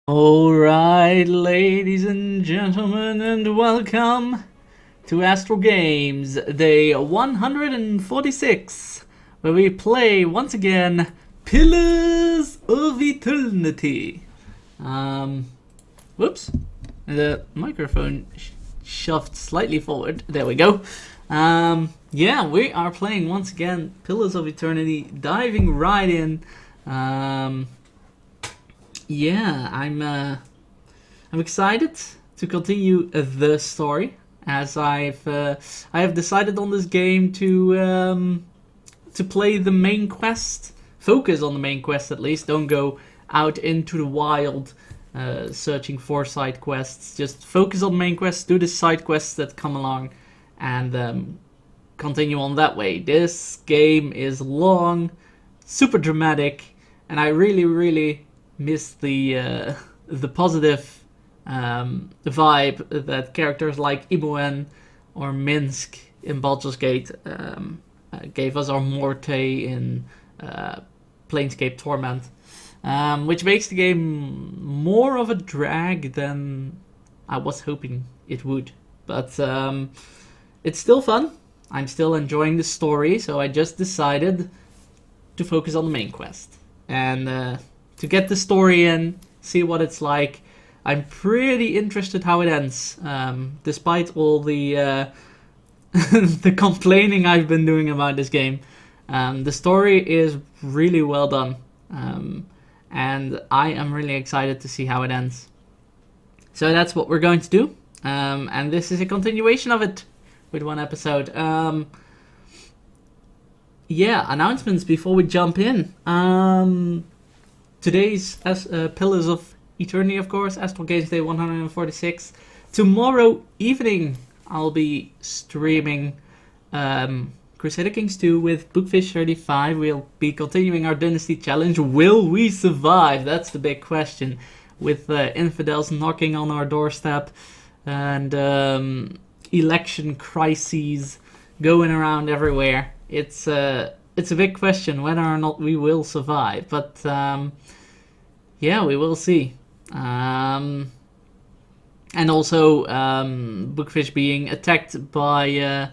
Alright, ladies and gentlemen, and welcome to Astral Games, day 146, where we play once again Pillars of Eternity. Whoops, the microphone shoved slightly forward. There we go. Yeah, we are playing once again Pillars of Eternity, diving right in. Yeah, I'm excited to continue the story, as I have decided on this game to play the main quest, focus on the main quest at least. Don't go out into the wild searching for side quests. Just focus on the main quest, do the side quests that come along, and continue on that way. This game is long, super dramatic, and I really miss the positive vibe that characters like Imuen or Minsk in Baldur's Gate gave us, or Morte in Planescape Torment, which makes the game more of a drag than I was hoping it would. But it's still fun. I'm still enjoying the story, so I just decided to focus on the main quest and to get the story in, see what it's like. I'm pretty interested how it ends, despite all the the complaining I've been doing about this game. The story is really well done, and I am really excited to see how it ends. So that's what we're going to do, and this is a continuation of it with one episode. Yeah, announcements before we jump in. Today's Pillars of Eternity, of course, AstralGames Day 146. Tomorrow evening, I'll be streaming Crusader Kings 2 with Bookfish 35. We'll be continuing our Dynasty Challenge. Will we survive? That's the big question. With infidels knocking on our doorstep and election crises going around everywhere. It's a big question whether or not we will survive, but yeah, we will see. And also, Bookfish being attacked by,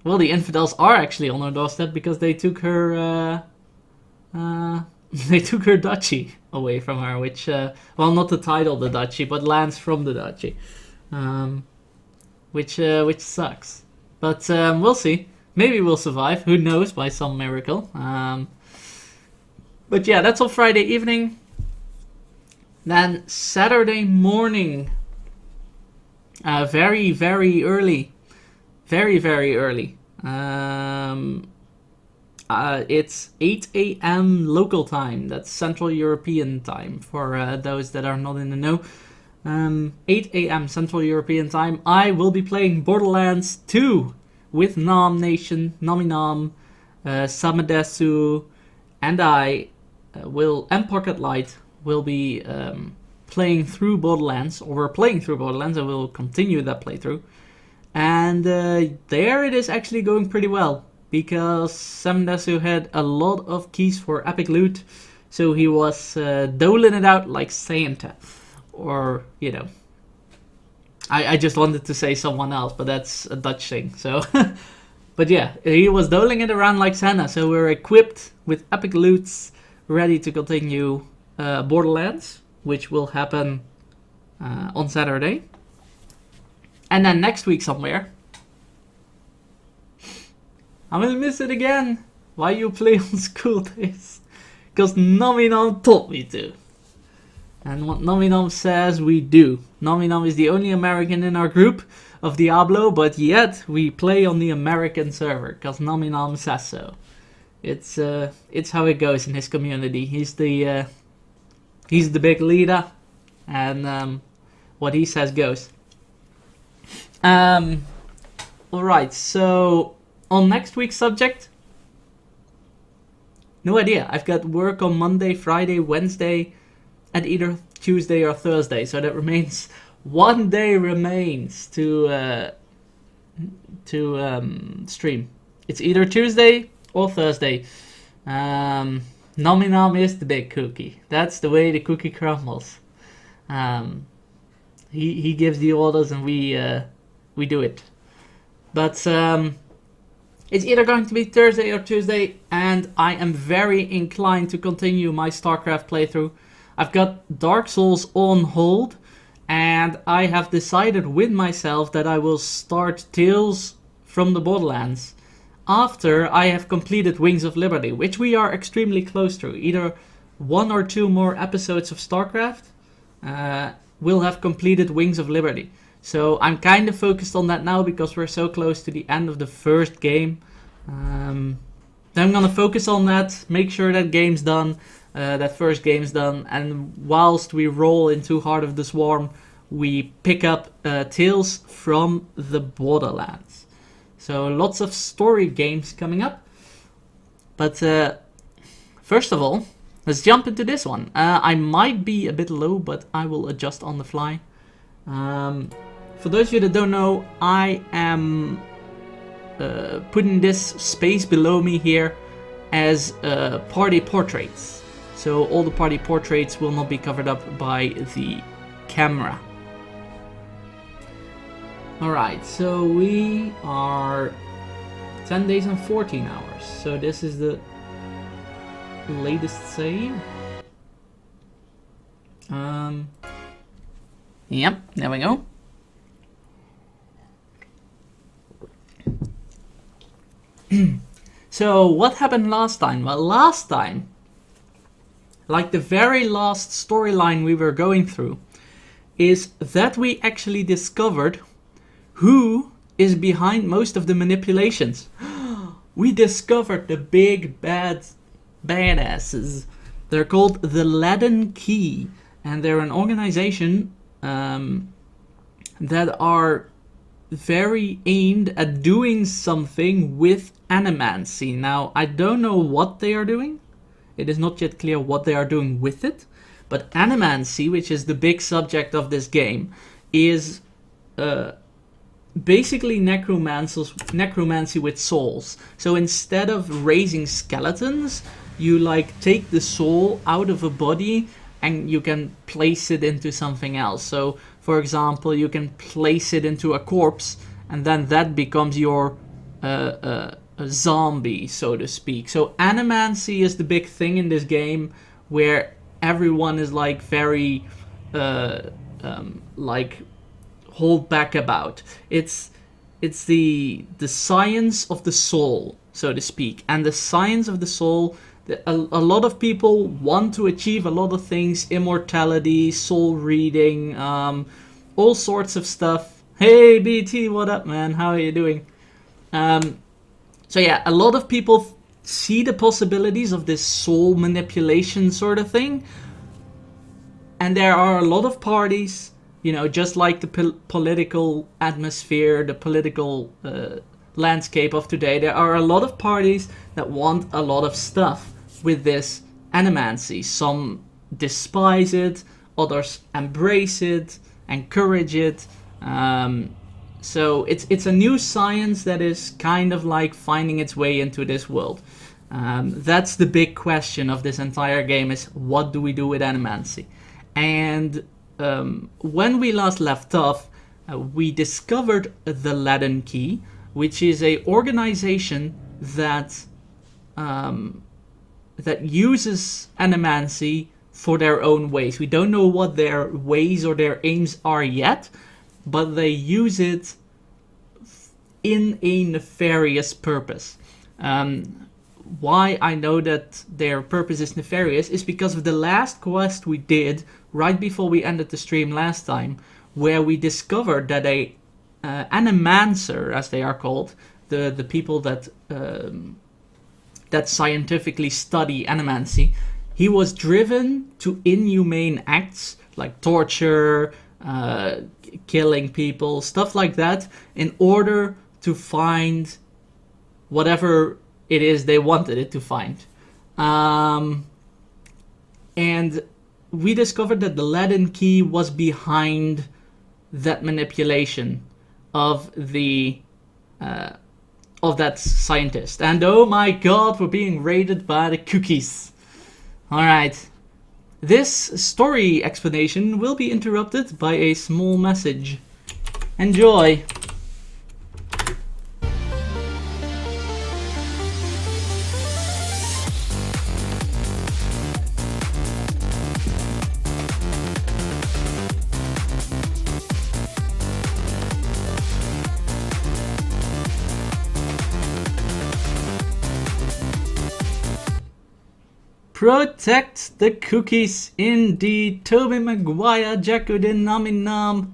well, the infidels are actually on her doorstep because they took her, they took her duchy away from her, which, well, not the title of the duchy, but lands from the duchy, which sucks. But we'll see. Maybe we'll survive. Who knows? By some miracle. But yeah, that's on Friday evening. Then Saturday morning, very early, very early. It's 8 a.m. local time. That's Central European time for those that are not in the know. 8 a.m. Central European time. I will be playing Borderlands 2 with Nam Nation, Nominam, Samadesu, and I and Pocket Light will be playing through Borderlands, or we're playing through Borderlands, and we'll continue that playthrough. And there it is actually going pretty well, because Samadesu had a lot of keys for epic loot, so he was doling it out like Santa, or, you know, I just wanted to say someone else, but that's a Dutch thing, so... But yeah, he was doling it around like Santa, so we're equipped with epic loots, ready to continue Borderlands, which will happen on Saturday. And then next week somewhere, I will miss it again. Why you play on school days? Because Nominam taught me to. And what Nominam says, we do. Nominam is the only American in our group of Diablo, but yet we play on the American server, because Nominam says so. It's how it goes in his community. He's the big leader, and what he says goes. Alright, so on next week's subject, no idea. I've got work on Monday, Friday, Wednesday, and either Tuesday or Thursday, so that remains one day remains to stream. It's either Tuesday or Thursday. Nominam is the big cookie. That's the way the cookie crumbles. He gives the orders and we do it. But it's either going to be Thursday or Tuesday, and I am very inclined to continue my StarCraft playthrough. I've got Dark Souls on hold, and I have decided with myself that I will start Tales from the Borderlands after I have completed Wings of Liberty, which we are extremely close to. Either 1 or 2 more episodes of StarCraft will have completed Wings of Liberty. So I'm kind of focused on that now because we're so close to the end of the first game. Then I'm gonna focus on that, make sure that game's done, that first game's done, and whilst we roll into Heart of the Swarm, we pick up Tales from the Borderlands. So lots of story games coming up. But first of all, let's jump into this one. I might be a bit low, but I will adjust on the fly. For those of you that don't know, I am putting this space below me here as party portraits. So all the party portraits will not be covered up by the camera. Alright, so we are 10 days and 14 hours. So this is the latest save. Yep, there we go. So what happened last time? Well, last time, like the very last storyline we were going through, is that we actually discovered who is behind most of the manipulations. We discovered the big bad badasses. They're called the Leaden Key, and they're an organization that are very aimed at doing something with animancy. Now, I don't know what they are doing. It is not yet clear what they are doing with it. But animancy, which is the big subject of this game, is basically necromancy with souls. So instead of raising skeletons, you like take the soul out of a body and you can place it into something else. So, for example, you can place it into a corpse, and then that becomes your a zombie, so to speak. So animancy is the big thing in this game, where everyone is like very like hold back about. It's the science of the soul, so to speak, and the science of the soul. A lot of people want to achieve a lot of things: immortality, soul reading, all sorts of stuff. Hey BT, what up, man? How are you doing? So yeah, a lot of people see the possibilities of this soul manipulation sort of thing, and there are a lot of parties, you know, just like the political atmosphere, the political landscape of today. There are a lot of parties that want a lot of stuff with this animancy. Some despise it, others embrace it, encourage it. So it's a new science that is kind of like finding its way into this world. That's the big question of this entire game: is what do we do with animancy? And when we last left off, we discovered the Leaden Key, which is a organization that that uses animancy for their own ways. We don't know what their ways or their aims are yet, but they use it in a nefarious purpose. Why I know that their purpose is nefarious is because of the last quest we did right before we ended the stream last time, where we discovered that a animancer, as they are called, the people that that scientifically study animancy, he was driven to inhumane acts like torture, killing people, stuff like that, in order to find whatever it is they wanted it to find. And we discovered that the Leaden Key was behind that manipulation of the of that scientist. And oh my god, we're being raided by the cookies. Alright. This story explanation will be interrupted by a small message. Enjoy! Protect the cookies, indeed. Tobey Maguire, Jakudin, Naminam.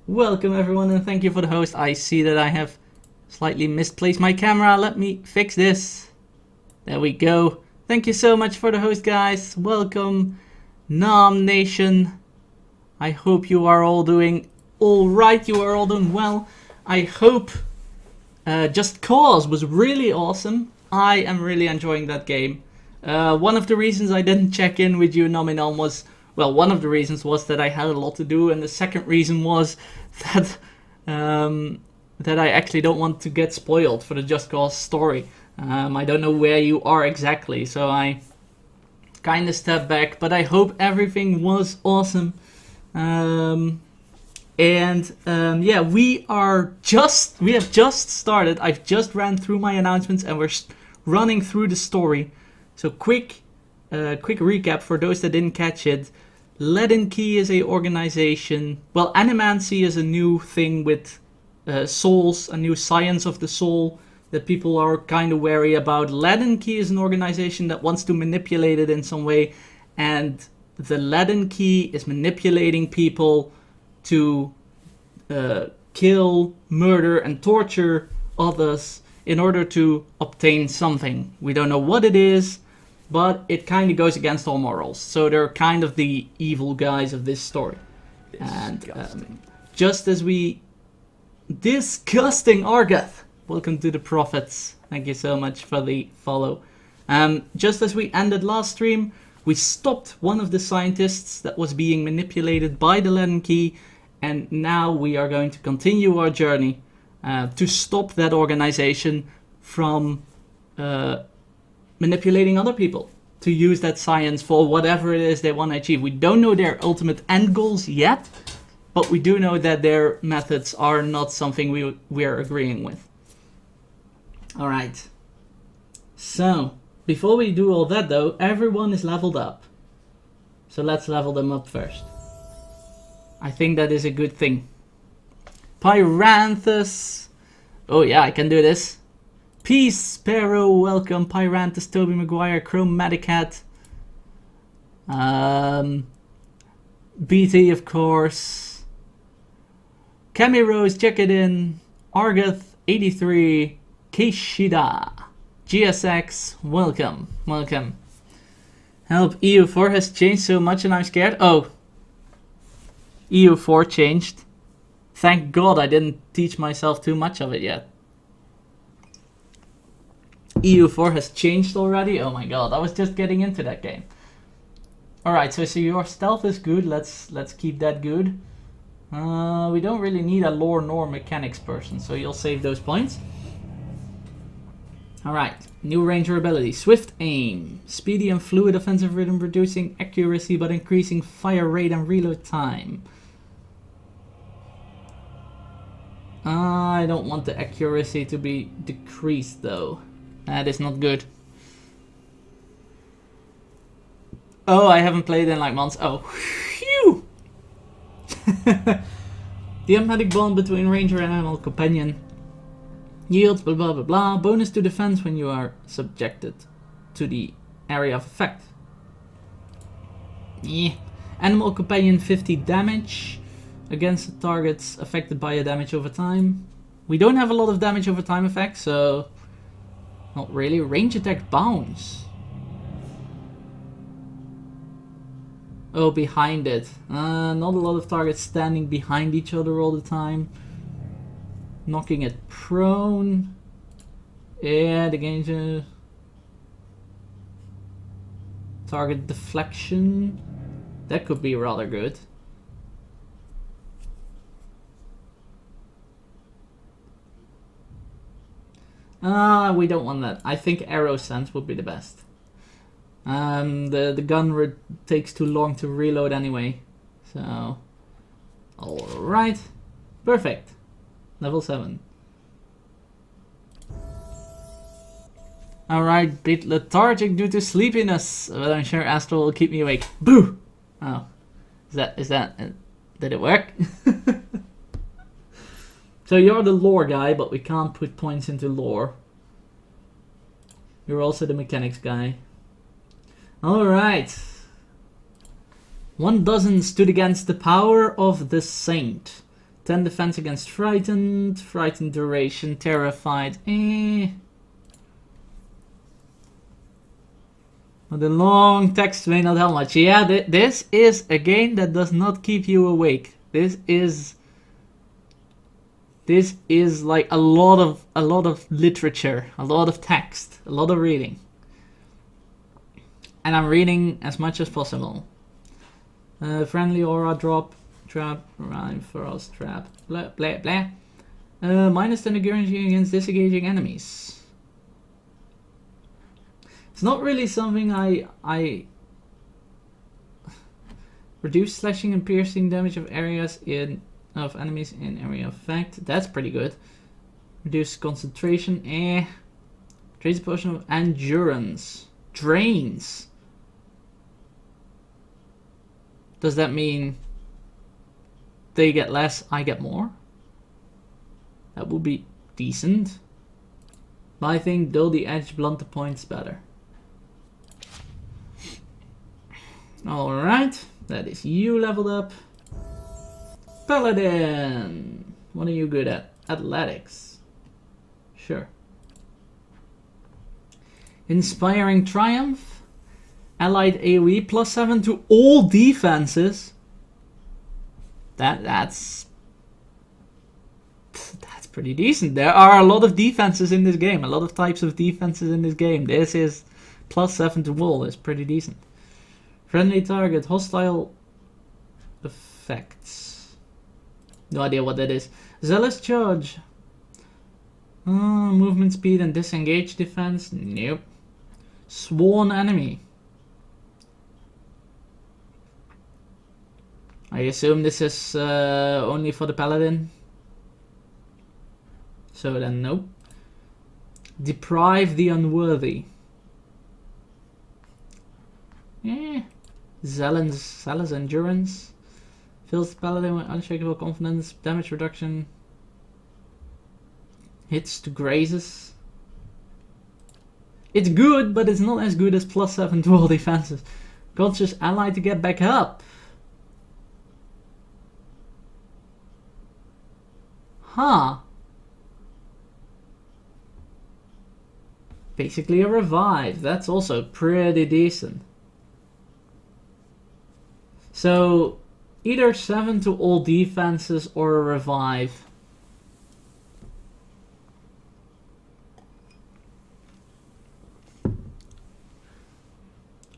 Welcome everyone and thank you for the host. I see that I have slightly misplaced my camera. Let me fix this. There we go. Thank you so much for the host, guys. Welcome, Nam Nation. I hope you are all doing alright. You are all doing well. I hope Just Cause was really awesome. I am really enjoying that game. One of the reasons I didn't check in with you, Nominal, was... Well, one of the reasons was that I had a lot to do, and the second reason was that that I actually don't want to get spoiled for the Just Cause story. I don't know where you are exactly, so I kind of stepped back, but I hope everything was awesome. Yeah, we have just started. I've just ran through my announcements, and we're running through the story. So quick recap for those that didn't catch it. Leaden Key is a organization. Well, Animancy is a new thing with souls, a new science of the soul that people are kind of wary about. Leaden Key is an organization that wants to manipulate it in some way, and the Leaden Key is manipulating people to kill, murder, and torture others in order to obtain something. We don't know what it is, but it kind of goes against all morals. So they're kind of the evil guys of this story. And just as we... Disgusting Argath! Welcome to the Prophets. Thank you so much for the follow. Just as we ended last stream, we stopped one of the scientists that was being manipulated by the Leaden Key, and now we are going to continue our journey to stop that organization from manipulating other people to use that science for whatever it is they want to achieve. We don't know their ultimate end goals yet, but we do know that their methods are not something we're agreeing with. Alright. So, before we do all that though, everyone is leveled up. So let's level them up first. I think that is a good thing. Pyranthus. Oh yeah, I can do this. Peace, Sparrow, welcome. Pyranthus, Tobey Maguire, Chromatic Hat. BT, of course. Cami Rose, check it in. Argath, 83. Kishida. GSX, welcome. Welcome. Help, EU4 has changed so much and I'm scared. Oh. EU4 changed. Thank God I didn't teach myself too much of it yet. EU4 has changed already? Oh my god, I was just getting into that game. Alright, so your stealth is good. Let's keep that good. We don't really need a lore nor mechanics person, so you'll save those points. Alright, new ranger ability. Swift aim. Speedy and fluid offensive rhythm, reducing accuracy but increasing fire rate and reload time. I don't want the accuracy to be decreased though. That is not good. Oh, I haven't played in like months. Oh, phew! The automatic bond between ranger and animal companion yields blah blah blah blah. Bonus to defense when you are subjected to the area of effect. Yeah. Animal companion 50 damage against the targets affected by a damage over time. We don't have a lot of damage over time effects, so not really. Range attack bounce. Oh, behind it. Not a lot of targets standing behind each other all the time. Knocking it prone. Yeah, the game's target deflection. That could be rather good. We don't want that. I think arrow sense would be the best. The gun takes too long to reload anyway. So, alright. Perfect. Level 7. Alright, bit lethargic due to sleepiness, but I'm sure Astral will keep me awake. Boo! Oh. Is that, did it work? So you're the lore guy, but we can't put points into lore. You're also the mechanics guy. Alright. 1 dozen stood against the power of the saint. 10 defense against frightened. Frightened duration. Terrified. But the long text may not help much. Yeah, this is a game that does not keep you awake. This is like a lot of literature, a lot of text, a lot of reading. And I'm reading as much as possible. Friendly aura drop, trap, rhyme, frost, trap, blah blah blah. Minus 10 endurance against disengaging enemies. It's not really something I reduce slashing and piercing damage of enemies in area of effect. That's pretty good. Reduce concentration. Drains a potion of endurance. Drains. Does that mean they get less, I get more? That would be decent. But I think dull the edge, blunt the points better. Alright, that is you leveled up. Paladin! What are you good at? Athletics. Sure. Inspiring Triumph. Allied AoE plus 7 to all defenses. That's pretty decent. There are a lot of defenses in this game. A lot of types of defenses in this game. This is plus 7 to all. It's pretty decent. Friendly target. Hostile effects. No idea what that is. Zealous charge. Movement speed and disengage defense. Nope. Sworn enemy. I assume this is only for the paladin. So then nope. Deprive the unworthy. Zealous endurance. Fills the paladin with unshakable confidence. Damage reduction. Hits to grazes. It's good, but it's not as good as plus 7 to all defenses. Conscious ally to get back up. Huh. Basically a revive. That's also pretty decent. So either 7 to all defenses or a revive.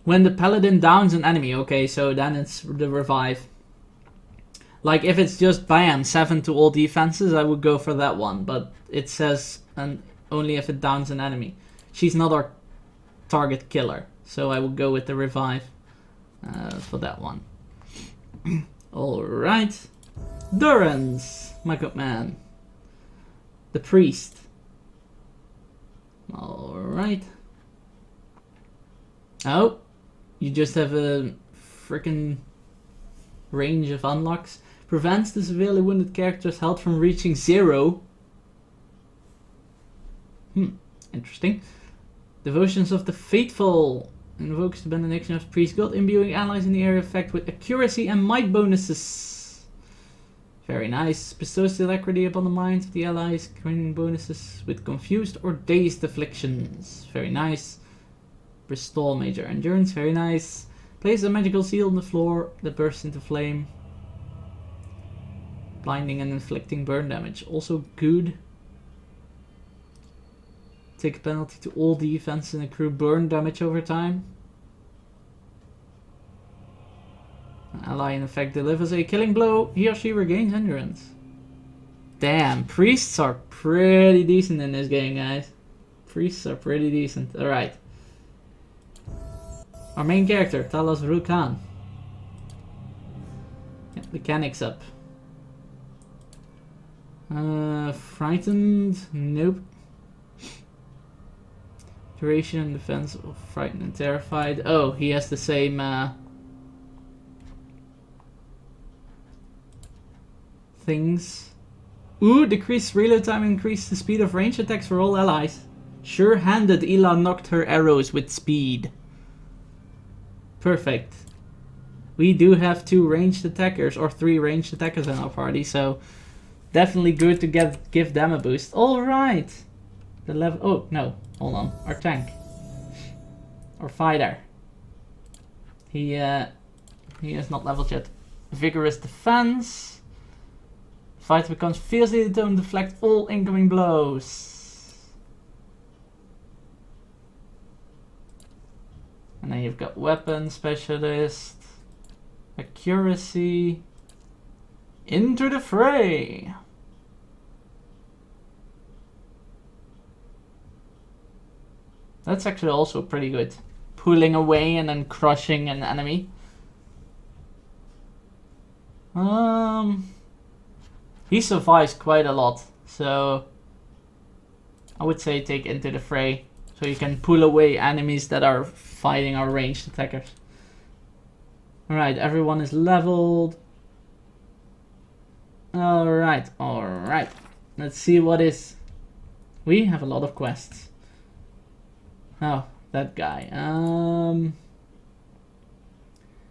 When the paladin downs an enemy, okay, so then it's the revive. Like if it's just bam, 7 to all defenses, I would go for that one. But it says only if it downs an enemy. She's not our target killer, so I will go with the revive for that one. Alright. Durance, my good man. The priest. Alright. Oh, you just have a freaking range of unlocks. Prevents the severely wounded character's health from reaching 0. Interesting. Devotions of the Faithful. Invokes the benediction of priest god, imbuing allies in the area of effect with accuracy and might bonuses. Very nice. Bestows the alacrity upon the minds of the allies, granting bonuses with confused or dazed afflictions. Very nice. Restore major endurance. Very nice. Place a magical seal on the floor that bursts into flame. Blinding and inflicting burn damage. Also good. Take a penalty to all defense and accrue burn damage over time. An ally in effect delivers a killing blow. He or she regains endurance. Damn, priests are pretty decent in this game, guys. Priests are pretty decent. Alright. Our main character, Talos Rukan. Yeah, mechanics up. Frightened? Nope. Duration and defense of frightened and terrified. Oh, he has the same things. Ooh, decrease reload time, increase the speed of range attacks for all allies. Sure-handed, Ela knocked her arrows with speed. Perfect. We do have 2 ranged attackers, or 3 ranged attackers in our party, so definitely good to give them a boost. Alright. The level... Oh, no. Hold on. Our tank. Our fighter. He is not leveled yet. Vigorous defense. Fighter becomes fiercely determined to deflect all incoming blows. And then you've got weapon specialist. Accuracy. Into the fray. That's actually also pretty good. Pulling away and then crushing an enemy. He survives quite a lot, so I would say take into the fray, so you can pull away enemies that are fighting our ranged attackers. Alright, everyone is leveled. Alright. Let's see what is... We have a lot of quests. Oh, that guy.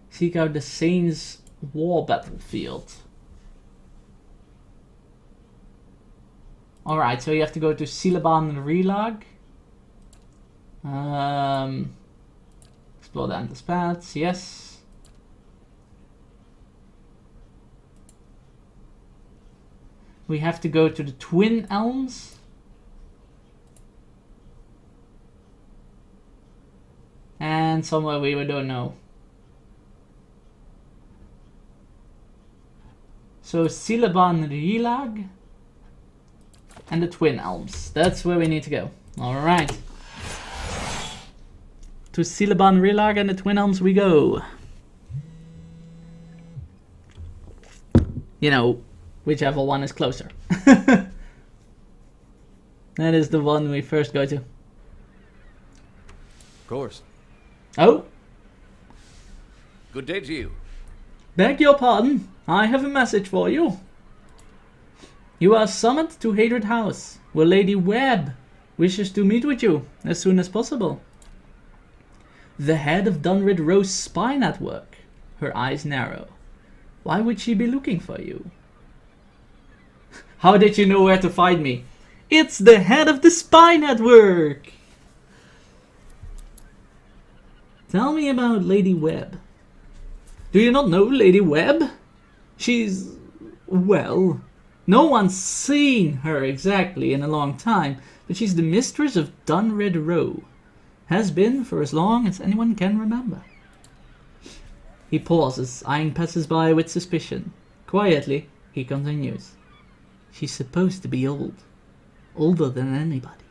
Seek out the Saints' War Battlefield. Alright, so you have to go to Silaban Relag. Explore the endless paths, yes. We have to go to the Twin Elms. And somewhere we don't know. So Silaban Relag and the Twin Elms. That's where we need to go. Alright. To Silaban Relag and the Twin Elms we go. You know, whichever one is closer. That is the one we first go to. Of course. Oh. Good day to you. Beg your pardon. I have a message for you. You are summoned to Hatred House, where Lady Webb wishes to meet with you as soon as possible. The head of Dunrid Rowe's spy network. Her eyes narrow. Why would she be looking for you? How did you know where to find me? It's the head of the spy network! Tell me about Lady Webb. Do you not know Lady Webb? She's... well... no one's seen her exactly in a long time, but she's the mistress of Dunrid Rowe. Has been for as long as anyone can remember. He pauses, eyeing passers-by with suspicion. Quietly, he continues. She's supposed to be old. Older than anybody.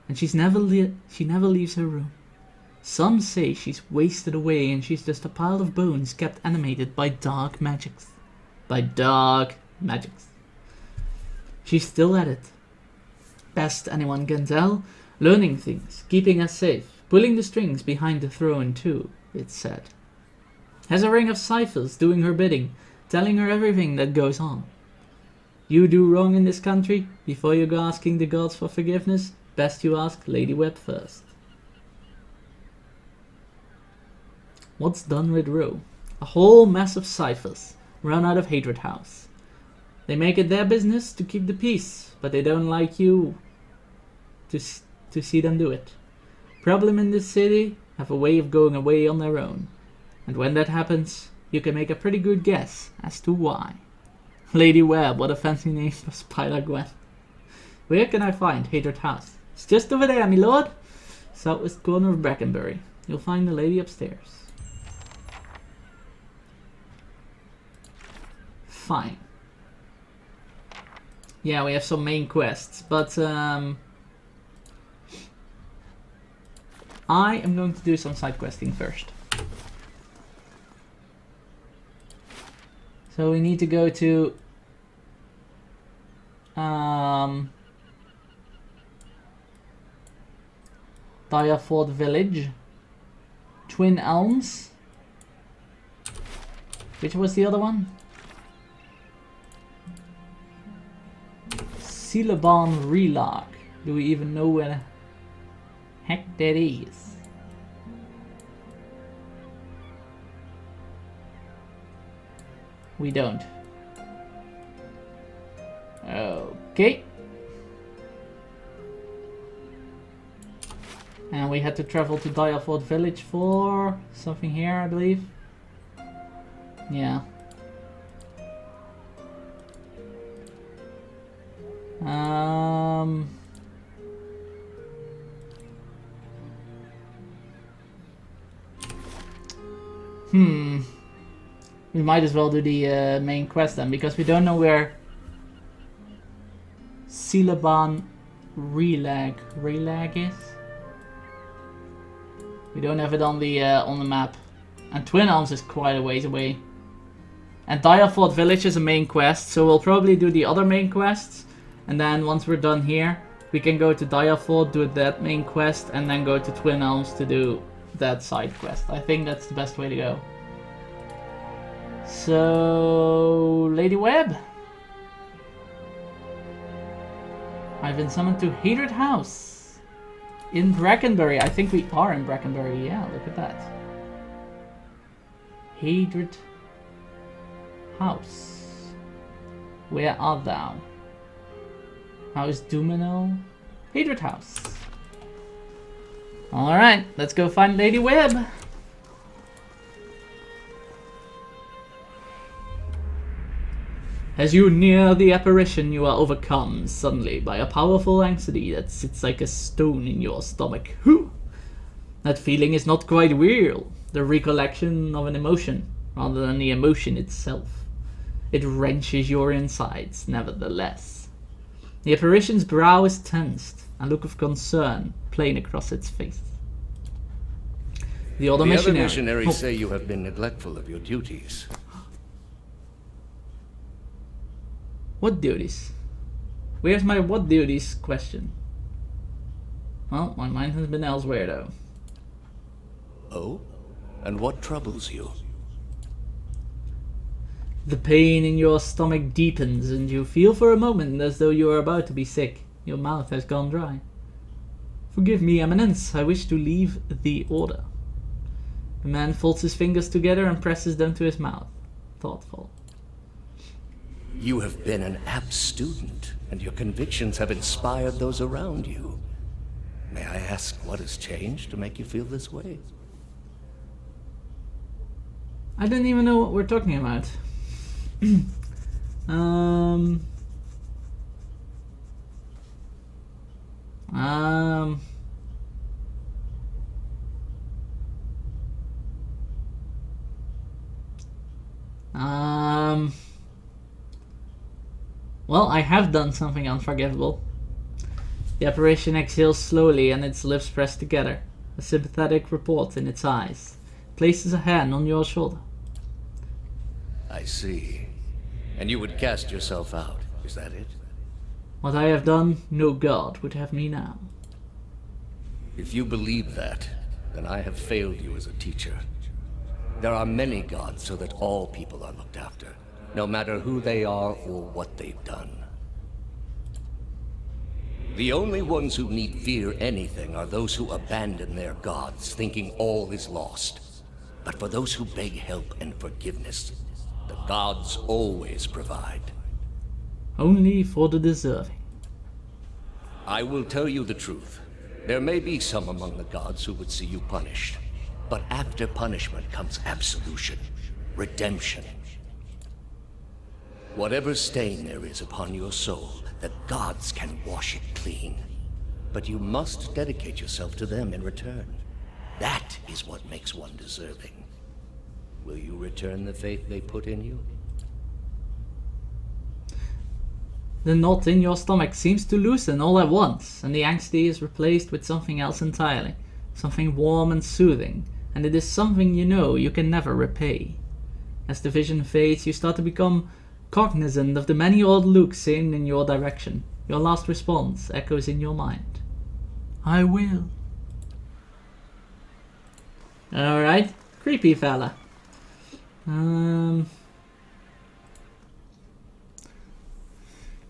And she never leaves her room. Some say she's wasted away and she's just a pile of bones kept animated by dark magics. She's still at it. Best anyone can tell. Learning things, keeping us safe, pulling the strings behind the throne too, it's said. Has a ring of ciphers doing her bidding, telling her everything that goes on. You do wrong in this country, before you go asking the gods for forgiveness, best you ask Lady Webb first. What's Dunrid Rowe? A whole mess of ciphers, run out of Hatred House. They make it their business to keep the peace, but they don't like you to see them do it. Problem in this city, have a way of going away on their own. And when that happens, you can make a pretty good guess as to why. Lady Webb, what a fancy name for Spider Gwen. Where can I find Hatred House? It's just over there, my lord. Southwest corner of Brackenbury. You'll find the lady upstairs. Fine. Yeah, we have some main quests, but I am going to do some side questing first. So we need to go to Direford Village, Twin Elms. Which was the other one? Silabon Relock. Do we even know where the heck that is? We don't. Okay. And we had to travel to Direford Village for something here, I believe. Yeah. We might as well do the main quest then, because we don't know where Silabon Relag is. We don't have it on the map, and Twin Elms is quite a ways away. And Direford Village is a main quest, so we'll probably do the other main quests, and then once we're done here, we can go to Direford, do that main quest, and then go to Twin Elms to do that side quest. I think that's the best way to go. So, Lady Webb, I've been summoned to Hatred House in Brackenbury. I think we are in Brackenbury. Yeah, look at that. Hatred House. Where art thou? House Dumino? Hatred House. Alright, let's go find Lady Webb. As you near the apparition, you are overcome suddenly by a powerful anxiety that sits like a stone in your stomach. Whew. That feeling is not quite real, the recollection of an emotion, rather than the emotion itself. It wrenches your insides, nevertheless. The apparition's brow is tensed, a look of concern plain across its face. The other missionaries say you have been neglectful of your duties. What duties? Where's my what duties question? Well, my mind has been elsewhere though. Oh? And what troubles you? The pain in your stomach deepens and you feel for a moment as though you are about to be sick. Your mouth has gone dry. Forgive me, Eminence, I wish to leave the order. The man folds his fingers together and presses them to his mouth. Thoughtful. You have been an apt student, and your convictions have inspired those around you. May I ask what has changed to make you feel this way? I don't even know what we're talking about. Well, I have done something unforgivable. The apparition exhales slowly and its lips press together, a sympathetic report in its eyes. Places a hand on your shoulder. I see. And you would cast yourself out, is that it? What I have done, no god would have me now. If you believe that, then I have failed you as a teacher. There are many gods so that all people are looked after, no matter who they are or what they've done. The only ones who need fear anything are those who abandon their gods, thinking all is lost. But for those who beg help and forgiveness, the gods always provide. Only for the deserving. I will tell you the truth. There may be some among the gods who would see you punished. But after punishment comes absolution, redemption. Whatever stain there is upon your soul, the gods can wash it clean. But you must dedicate yourself to them in return. That is what makes one deserving. Will you return the faith they put in you? The knot in your stomach seems to loosen all at once, and the anxiety is replaced with something else entirely. Something warm and soothing, and it is something you know you can never repay. As the vision fades, you start to become cognizant of the many odd looks aimed in your direction. Your last response echoes in your mind. I will. Alright, creepy fella.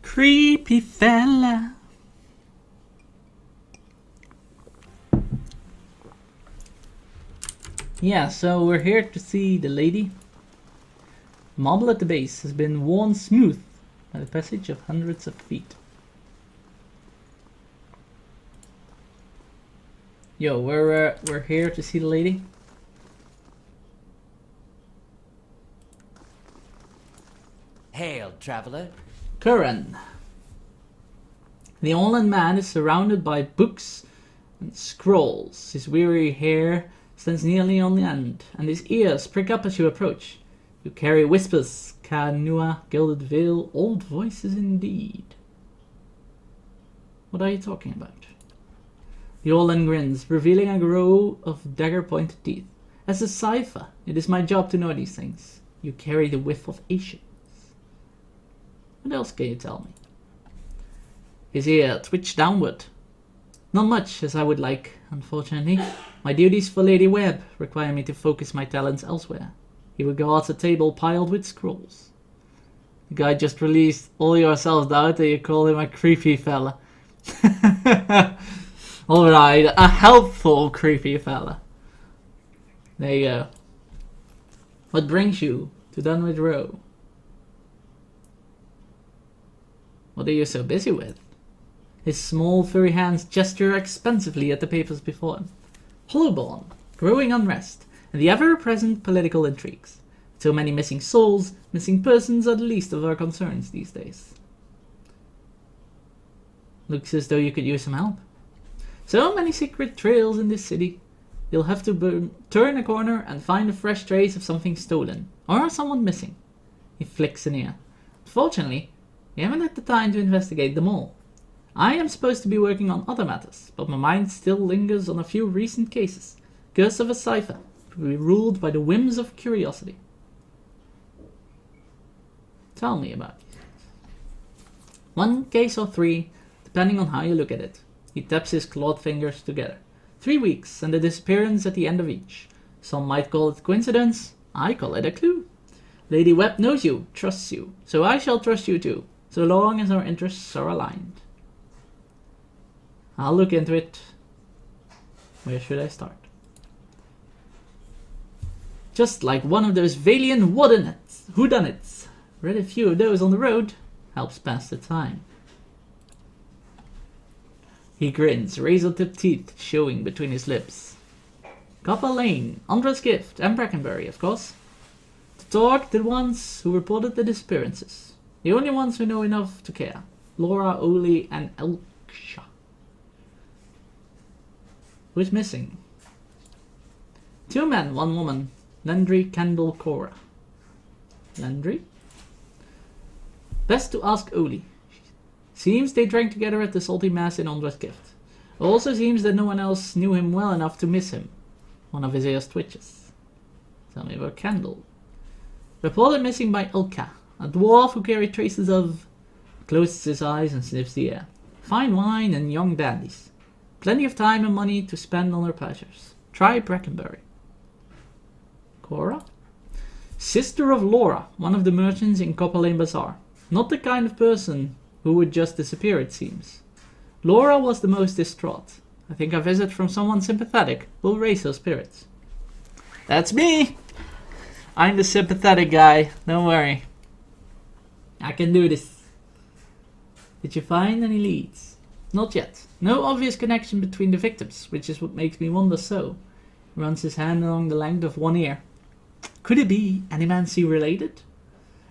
Creepy fella. Yeah, so we're here to see the lady. Marble at the base has been worn smooth by the passage of hundreds of feet. Yo, we're here to see the lady. Hail, traveler. Curran. The Orland man is surrounded by books and scrolls. His weary hair stands nearly on the end, and his ears prick up as you approach. You carry whispers, Kanua, gilded veil, old voices indeed. What are you talking about? The Orland grins, revealing a row of dagger-pointed teeth. As a cipher, it is my job to know these things. You carry the whiff of Asians. What else can you tell me? His ear twitched downward. Not much as I would like, unfortunately. My duties for Lady Webb require me to focus my talents elsewhere. He regards a table piled with scrolls. The guy just released all your self-doubt and you call him a creepy fella. Alright, a helpful creepy fella. There you go. What brings you to Dunwich Row? What are you so busy with? His small furry hands gesture expensively at the papers before him. Hollowborn, growing unrest, and the ever-present political intrigues. So many missing souls, missing persons are the least of our concerns these days. Looks as though you could use some help. So many secret trails in this city. You'll have to turn a corner and find a fresh trace of something stolen, or someone missing. He flicks an ear. Fortunately, you haven't had the time to investigate them all. I am supposed to be working on other matters, but my mind still lingers on a few recent cases. Curse of a cipher, to be ruled by the whims of curiosity. Tell me about it. One case or three, depending on how you look at it. He taps his clawed fingers together. 3 weeks and the disappearance at the end of each. Some might call it coincidence, I call it a clue. Lady Webb knows you, trusts you, so I shall trust you too, so long as our interests are aligned. I'll look into it. Where should I start? Just like one of those valiant whodunits. Read a few of those on the road. Helps pass the time. He grins, razor-tipped teeth showing between his lips. Copper Lane, Andra's Gift, and Brackenbury, of course. To talk to the ones who reported the disappearances. The only ones who know enough to care. Laura, Oli, and Elksha. Who's missing? 2 men, 1 woman. Landry, Kendall, Cora. Landry? Best to ask Oli. Seems they drank together at the salty mass in Andra's Gift. Also seems that no one else knew him well enough to miss him. One of his ears twitches. Tell me about Kendall. Reported missing by Elka, a dwarf who carried traces of... Closes his eyes and sniffs the air. Fine wine and young dandies. Plenty of time and money to spend on her pleasures. Try Brackenbury. Cora? Sister of Laura, one of the merchants in Copper Lane Bazaar. Not the kind of person who would just disappear, it seems. Laura was the most distraught. I think a visit from someone sympathetic will raise her spirits. That's me! I'm the sympathetic guy, don't worry. I can do this. Did you find any leads? Not yet. No obvious connection between the victims, which is what makes me wonder so. He runs his hand along the length of one ear. Could it be animancy related?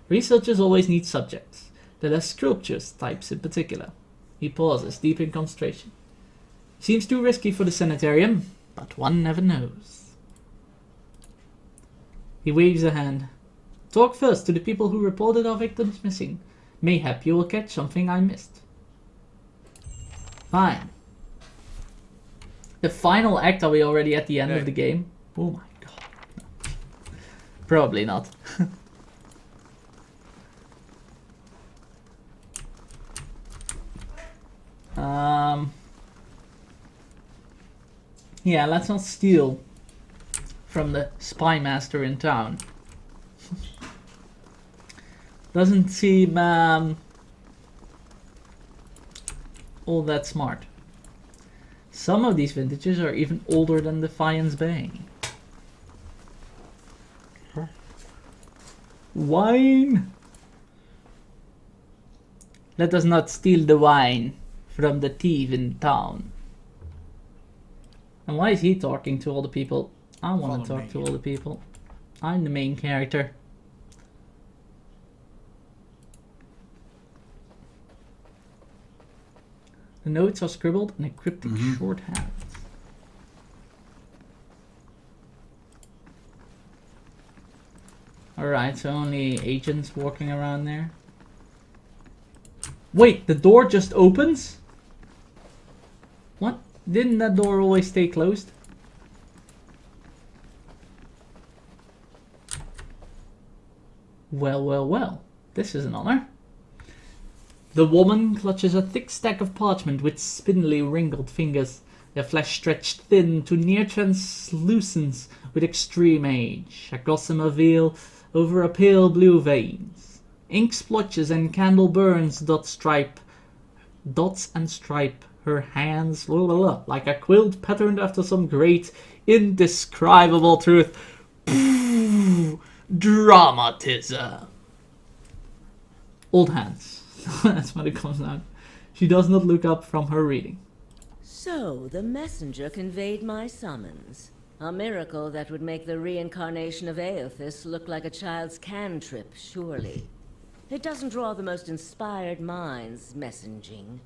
Researchers always need subjects. The less scrumptious types in particular. He pauses, deep in concentration. Seems too risky for the sanitarium, but one never knows. He waves a hand. Talk first to the people who reported our victims missing. Mayhap you will catch something I missed. Fine. The final act, are we already at the end of the game? Oh my god. No. Probably not. Yeah, let's not steal from the spy master in town. Doesn't seem all that smart. Some of these vintages are even older than Defiance Bay. Wine! Let us not steal the wine from the thief in town. And why is he talking to all the people? I want to talk to all the people. I'm the main character. The notes are scribbled in a cryptic shorthand. Alright, so only agents walking around there. Wait, the door just opens? What? Didn't that door always stay closed? Well, well, well. This is an honor. The woman clutches a thick stack of parchment with spindly, wrinkled fingers, their flesh stretched thin to near translucence with extreme age. A gossamer veil over a pale blue veins. Ink splotches and candle burns dots and stripe her hands like a quilt patterned after some great, indescribable truth. Dramatism. Old hands. That's what it comes down. She does not look up from her reading. So, the messenger conveyed my summons. A miracle that would make the reincarnation of Aothis look like a child's cantrip, surely. It doesn't draw the most inspired minds, messaging.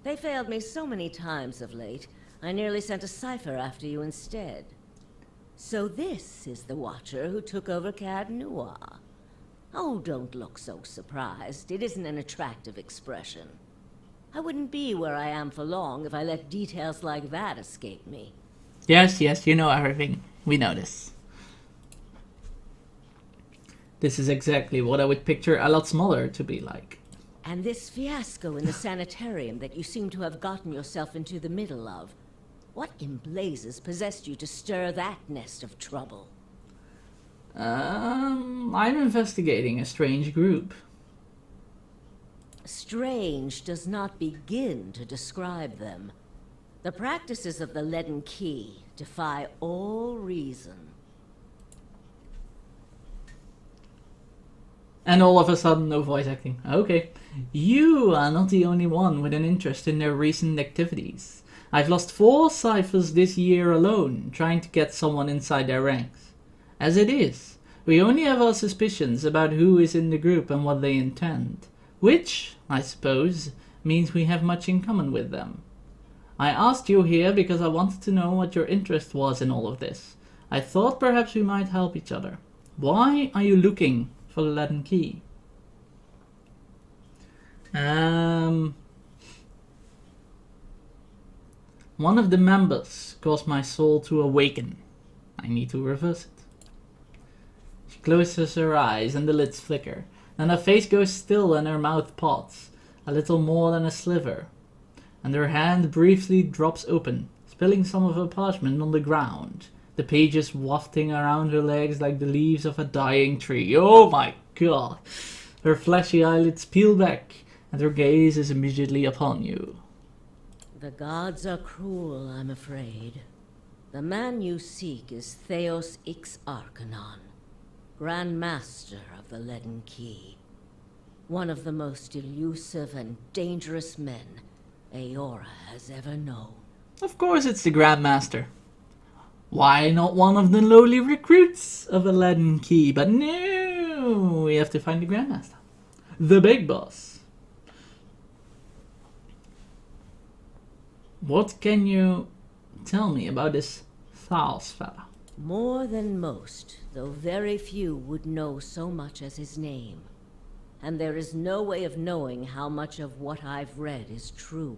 They failed me so many times of late, I nearly sent a cipher after you instead. So this is the Watcher who took over Cad Noir. Oh, don't look so surprised. It isn't an attractive expression. I wouldn't be where I am for long if I let details like that escape me. Yes, you know everything. We know this. This is exactly what I would picture a lot smaller to be like. And this fiasco in the sanitarium that you seem to have gotten yourself into the middle of. What in blazes possessed you to stir that nest of trouble? I'm investigating a strange group. Strange does not begin to describe them. The practices of the Leaden Key defy all reason. And all of a sudden, no voice acting. Okay. You are not the only one with an interest in their recent activities. I've lost 4 ciphers this year alone, trying to get someone inside their ranks. As it is, we only have our suspicions about who is in the group and what they intend. Which, I suppose, means we have much in common with them. I asked you here because I wanted to know what your interest was in all of this. I thought perhaps we might help each other. Why are you looking for the Leaden Key? One of the members caused my soul to awaken. I need to reverse it. She closes her eyes and the lids flicker. Then her face goes still and her mouth parts, a little more than a sliver. And her hand briefly drops open, spilling some of her parchment on the ground. The pages wafting around her legs like the leaves of a dying tree. Oh my god! Her fleshy eyelids peel back, and her gaze is immediately upon you. The gods are cruel, I'm afraid. The man you seek is Theos Ix Arcanon, Grand Master of the Leaden Key. One of the most elusive and dangerous men Aora has ever known. Of course it's the Grand Master. Why not one of the lowly recruits of the Leaden Key? But no, we have to find the Grand Master. The big boss. What can you tell me about this Thaos fella? More than most, though very few would know so much as his name. And there is no way of knowing how much of what I've read is true.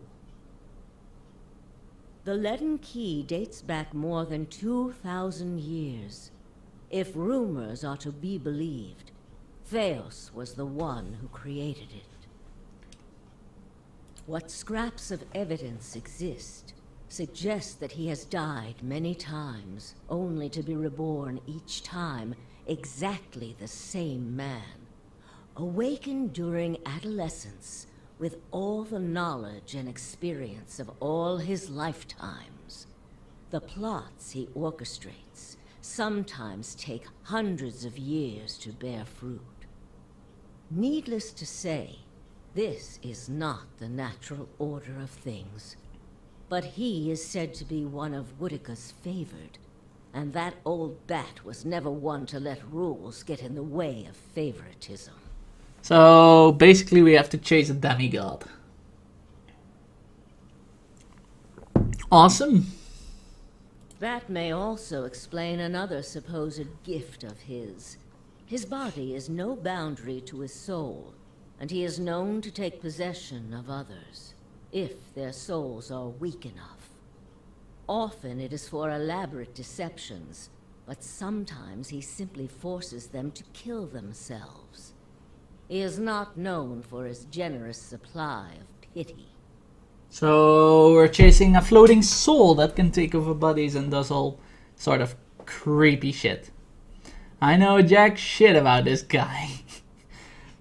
The Leaden Key dates back more than 2,000 years. If rumors are to be believed, Theos was the one who created it. What scraps of evidence exist suggest that he has died many times, only to be reborn each time exactly the same man. Awakened during adolescence with all the knowledge and experience of all his lifetimes. The plots he orchestrates sometimes take hundreds of years to bear fruit. Needless to say, this is not the natural order of things. But he is said to be one of Woodica's favored, and that old bat was never one to let rules get in the way of favoritism. So basically we have to chase a demigod. Awesome. That may also explain another supposed gift of his. His body is no boundary to his soul, and he is known to take possession of others, if their souls are weak enough. Often it is for elaborate deceptions, but sometimes he simply forces them to kill themselves. He is not known for his generous supply of pity. So we're chasing a floating soul that can take over bodies and does all sort of creepy shit. I know jack shit about this guy.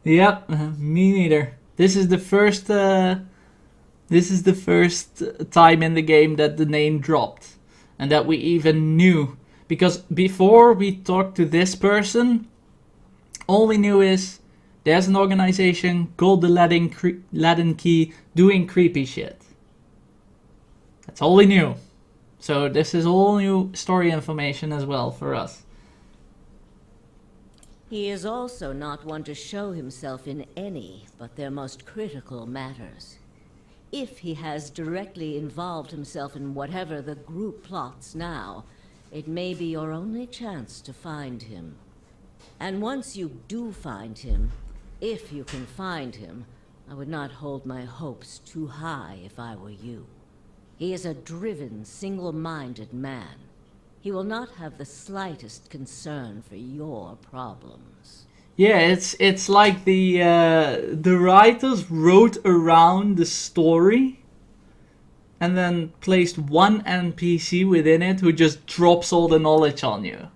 Yep, me neither. This is the first time in the game that the name dropped and that we even knew, because before we talked to this person, all we knew is there's an organization called the Latin Key doing creepy shit. That's all we knew. So this is all new story information as well for us. He is also not one to show himself in any but their most critical matters. If he has directly involved himself in whatever the group plots now, it may be your only chance to find him. And once you do find him, if you can find him, I would not hold my hopes too high if I were you. He is a driven, single-minded man. He will not have the slightest concern for your problems. Yeah, it's like the writers wrote around the story and then placed one NPC within it who just drops all the knowledge on you.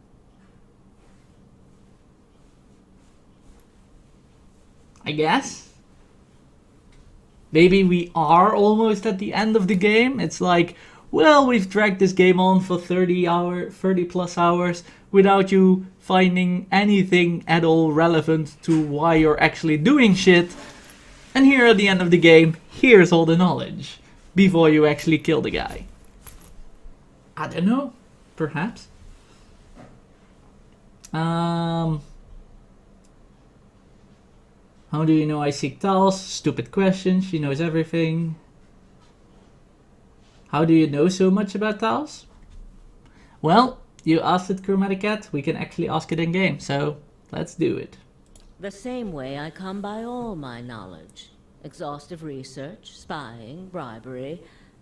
I guess. Maybe we are almost at the end of the game. It's like, well, we've dragged this game on for 30 plus hours without you finding anything at all relevant to why you're actually doing shit. And here at the end of the game, here's all the knowledge before you actually kill the guy. I don't know. Perhaps. How do you know I seek Tals? Stupid question. She knows everything. How do you know so much about Tals? Well, you asked it, Chromatic Cat. We can actually ask it in game, so let's do it. The same way I come by all my knowledge. Exhaustive research, spying, bribery,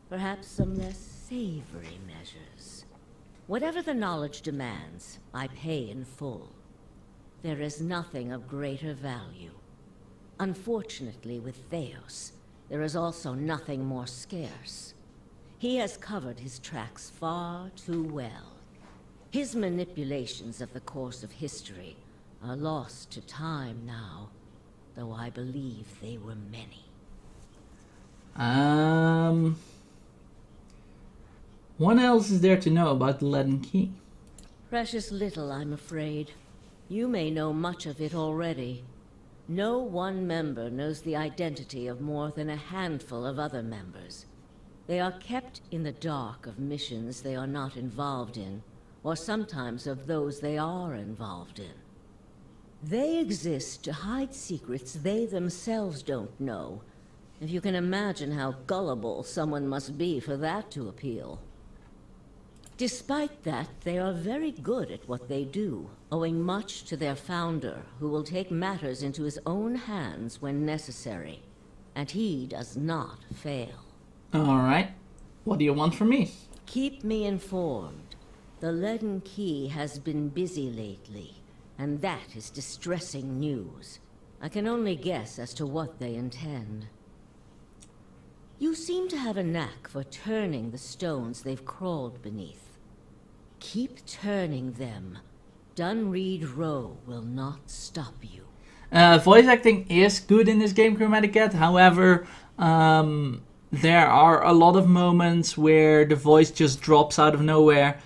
perhaps some less savory measures. Whatever the knowledge demands, I pay in full. There is nothing of greater value. Unfortunately, with Theos, there is also nothing more scarce. He has covered his tracks far too well. His manipulations of the course of history are lost to time now, though I believe they were many. What else is there to know about the Latin Key? Precious little, I'm afraid. You may know much of it already. No one member knows the identity of more than a handful of other members. They are kept in the dark of missions they are not involved in, or sometimes of those they are involved in. They exist to hide secrets they themselves don't know. If you can imagine how gullible someone must be for that to appeal. Despite that, they are very good at what they do, owing much to their founder, who will take matters into his own hands when necessary. And he does not fail. Alright. What do you want from me? Keep me informed. The Leaden Key has been busy lately, and that is distressing news. I can only guess as to what they intend. You seem to have a knack for turning the stones they've crawled beneath. Keep turning them. Dunreed Row will not stop you. Voice acting is good in this game, Chromatic Cat. However, there are a lot of moments where the voice just drops out of nowhere.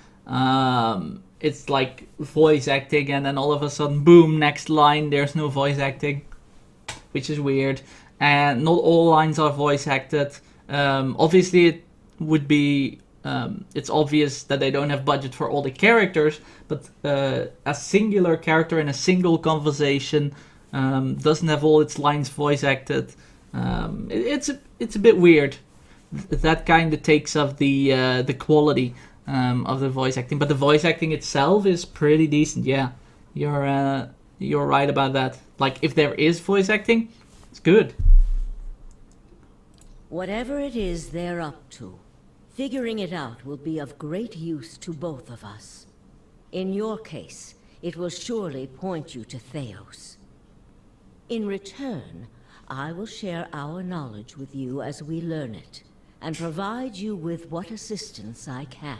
It's like voice acting, and then all of a sudden, boom, next line, there's no voice acting, which is weird. And not all lines are voice acted. Obviously, it would be it's obvious that they don't have budget for all the characters, but a singular character in a single conversation doesn't have all its lines voice acted. It's a bit weird. That kind of takes off the quality of the voice acting, but the voice acting itself is pretty decent. Yeah, you're right about that. Like, if there is voice acting, it's good. Whatever it is they're up to, figuring it out will be of great use to both of us. In your case, it will surely point you to Theos. In return, I will share our knowledge with you as we learn it, and provide you with what assistance I can.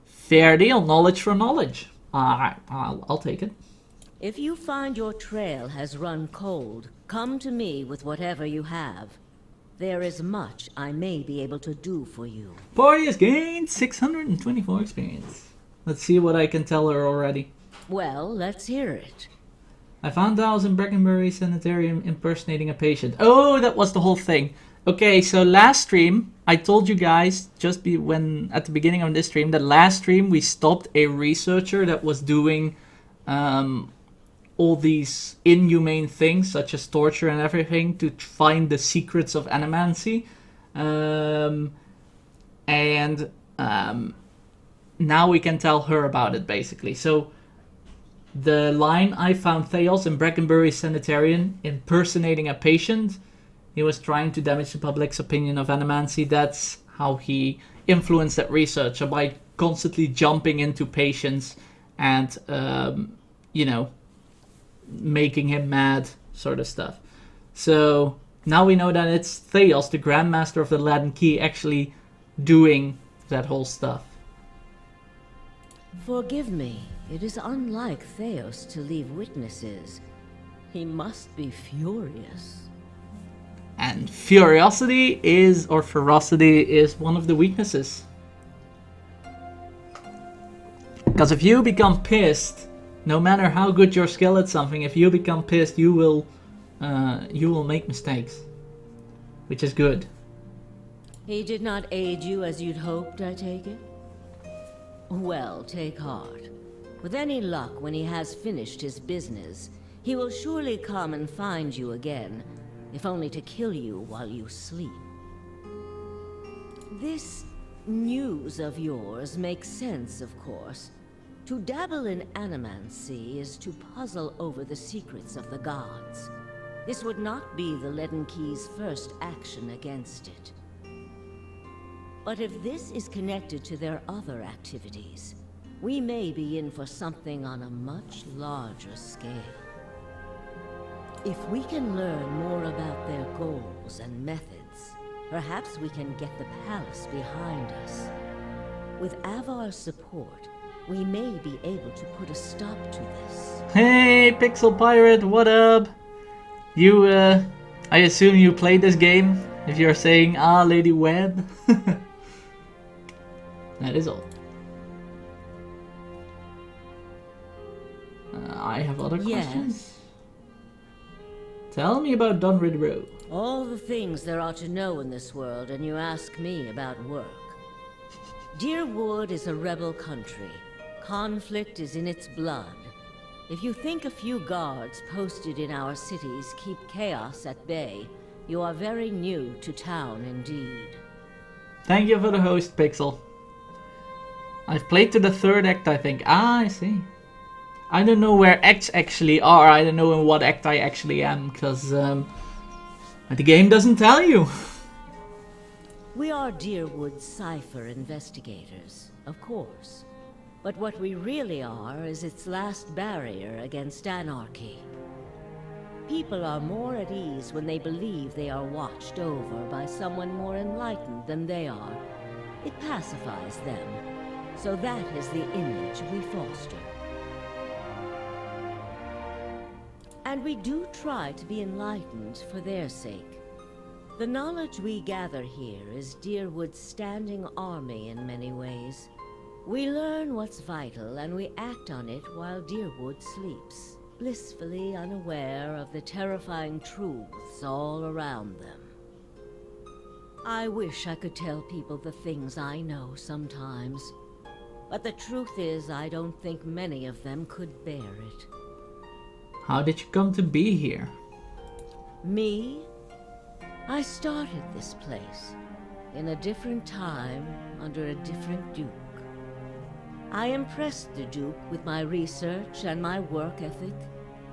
Fair deal. Knowledge for knowledge. I'll take it. If you find your trail has run cold, come to me with whatever you have. There is much I may be able to do for you. Party has gained 624 experience. Let's see what I can tell her already. Well, let's hear it. I found Dow's in Brackenbury Sanitarium impersonating a patient. Oh, that was the whole thing. Okay, so last stream, I told you guys at the beginning of this stream, that last stream we stopped a researcher that was doing all these inhumane things, such as torture and everything, to find the secrets of animancy. Now we can tell her about it, basically. So the line, I found Theos in Brackenbury Sanitarium impersonating a patient. He was trying to damage the public's opinion of animancy. That's how he influenced that researcher, by constantly jumping into patients and, making him mad, sort of stuff. So now we know that it's Theos, the Grandmaster of the Latin Key, actually doing that whole stuff. Forgive me. It is unlike Theos to leave witnesses. He must be furious. And ferocity is one of the weaknesses. Because if you become pissed, no matter how good your skill at something, if you become pissed, you will make mistakes, which is good. He did not aid you as you'd hoped, I take it? Well, take heart. With any luck, when he has finished his business, he will surely come and find you again, if only to kill you while you sleep. This news of yours makes sense, of course. To dabble in animancy is to puzzle over the secrets of the gods. This would not be the Leaden Key's first action against it. But if this is connected to their other activities, we may be in for something on a much larger scale. If we can learn more about their goals and methods, perhaps we can get the palace behind us. With Avar's support, we may be able to put a stop to this. Hey, Pixel Pirate, what up? I assume you played this game, if you're saying, Lady Web. That is all. I have other questions. Tell me about Dunreed Row. All the things there are to know in this world, and you ask me about work. Deerwood is a rebel country. Conflict is in its blood. If you think a few guards posted in our cities keep chaos at bay, you are very new to town indeed. Thank you for the host, Pixel. I've played to the third act, I think. I see. I don't know where acts actually are. I don't know in what act I actually am, because the game doesn't tell you. We are Deerwood Cipher investigators, of course. But what we really are is its last barrier against anarchy. People are more at ease when they believe they are watched over by someone more enlightened than they are. It pacifies them. So that is the image we foster. And we do try to be enlightened for their sake. The knowledge we gather here is Deerwood's standing army in many ways. We learn what's vital and we act on it while Deerwood sleeps, blissfully unaware of the terrifying truths all around them. I wish I could tell people the things I know sometimes, but the truth is I don't think many of them could bear it. How did you come to be here? Me? I started this place, in a different time, under a different Duke. I impressed the Duke with my research and my work ethic,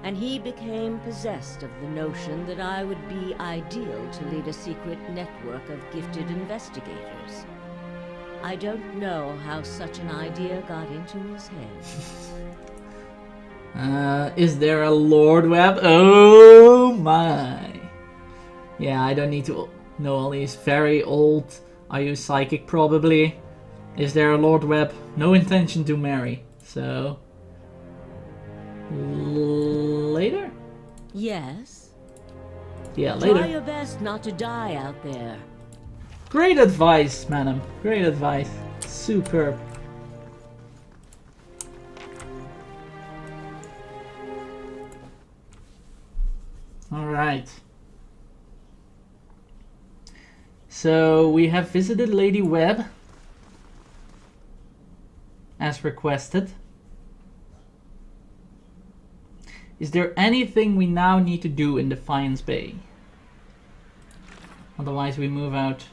and he became possessed of the notion that I would be ideal to lead a secret network of gifted investigators. I don't know how such an idea got into his head. Is there a Lord Web? Oh my. Yeah, I don't need to know all these. Very old. Are you psychic? Probably. Is there a Lord Web? No intention to marry. So... later? Yes? Yeah, later. Try your best not to die out there. Great advice, madam. Great advice. Superb. Alright. So we have visited Lady Webb as requested. Is there anything we now need to do in Defiance Bay? Otherwise we move out.